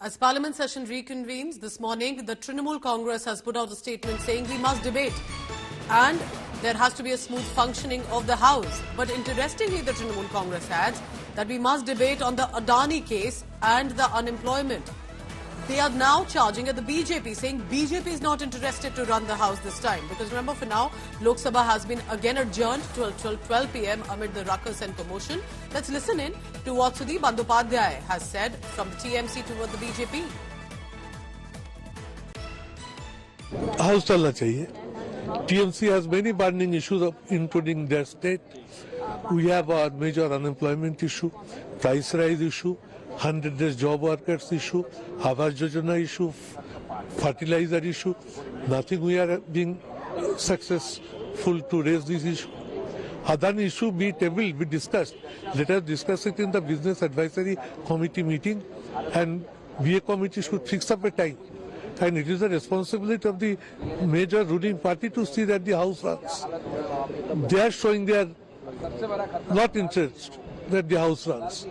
As Parliament session reconvenes this morning, the Trinamool Congress has put out a statement saying we must debate and there has to be a smooth functioning of the House. But interestingly, the Trinamool Congress adds that we must debate on the Adani case and the unemployment. They are now charging at the BJP, saying BJP is not interested to run the House this time. Because remember, for now, Lok Sabha has been again adjourned till 12 p.m. amid the ruckus and commotion. Let's listen in to what Sudeep Bandyopadhyay has said from the TMC toward the BJP. House chalna chahiye. TMC has many burning issues, including their state. We have a major unemployment issue, price rise issue, 100 days job workers issue, Awas Yojana issue, fertilizer issue. Nothing we are being successful to raise this issue. Adani issue be tabled, be discussed. Let us discuss it in the Business Advisory Committee meeting, and BA committee should fix up a time. And it is the responsibility of the major ruling party to see that the House runs. They are showing their not interest that the House runs.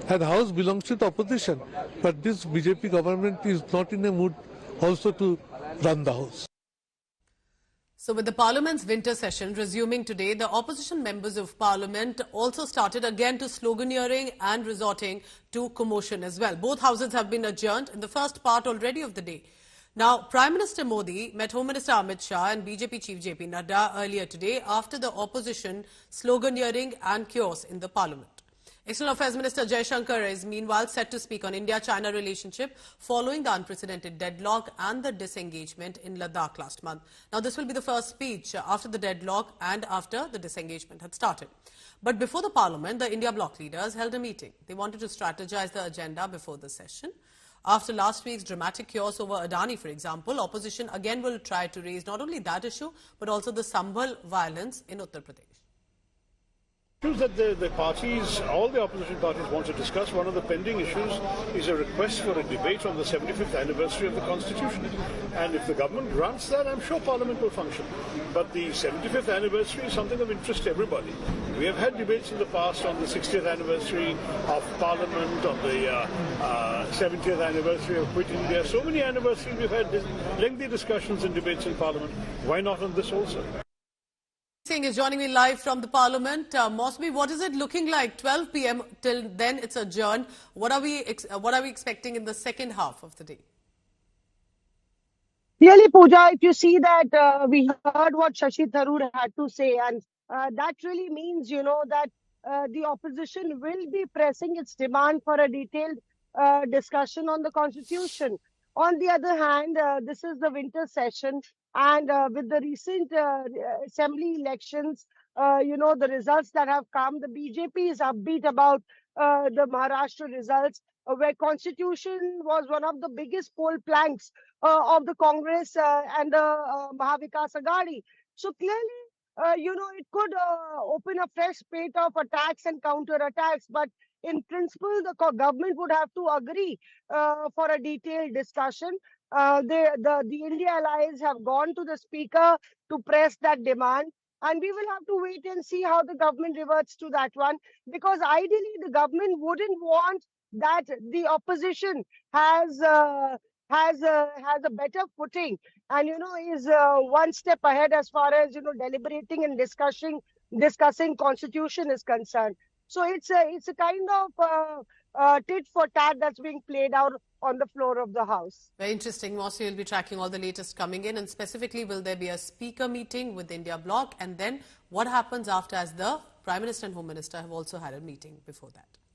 And the House belongs to the opposition. But this BJP government is not in a mood also to run the House. So with the Parliament's winter session resuming today, the opposition members of Parliament also started again to sloganeering and resorting to commotion as well. Both houses have been adjourned in the first part already of the day. Now, Prime Minister Modi met Home Minister Amit Shah and BJP Chief JP Nadda earlier today after the opposition sloganeering and chaos in the Parliament. External Affairs Minister Jaishankar is meanwhile set to speak on India-China relationship following the unprecedented deadlock and the disengagement in Ladakh last month. Now, this will be the first speech after the deadlock and after the disengagement had started. But before the Parliament, the India bloc leaders held a meeting. They wanted to strategize the agenda before the session. After last week's dramatic chaos over Adani, for example, opposition again will try to raise not only that issue, but also the Sambhal violence in Uttar Pradesh. Issues that the parties, all the opposition parties want to discuss. One of the pending issues is a request for a debate on the 75th anniversary of the Constitution. And if the government grants that, I'm sure Parliament will function. But the 75th anniversary is something of interest to everybody. We have had debates in the past on the 60th anniversary of Parliament, on the 70th anniversary of Quit India. So many anniversaries we've had lengthy discussions and debates in Parliament. Why not on this also? Singh is joining me live from the Parliament. Mosby, what is it looking like? 12 p.m. till then it's adjourned. What are we expecting in the second half of the day? Really, Pooja, if you see that we heard what Shashi Tharoor had to say, and that really means, that the opposition will be pressing its demand for a detailed discussion on the Constitution. On the other hand, this is the winter session, and with the recent assembly elections, the results that have come, the BJP is upbeat about the Maharashtra results, where Constitution was one of the biggest poll planks of the Congress and the Mahavikas Aghadi. So clearly, it could open a fresh spate of attacks and counter-attacks, but in principle, the government would have to agree for a detailed discussion. The India allies have gone to the speaker to press that demand, and we will have to wait and see how the government reverts to that one, because ideally the government wouldn't want that the opposition has a better footing and is one step ahead as far as deliberating and discussing Constitution is concerned. So it's a kind of tit for tat that's being played out on the floor of the House. Very interesting. Mosby will be tracking all the latest coming in, and specifically, will there be a speaker meeting with India bloc, and then what happens after, as the Prime Minister and Home Minister have also had a meeting before that?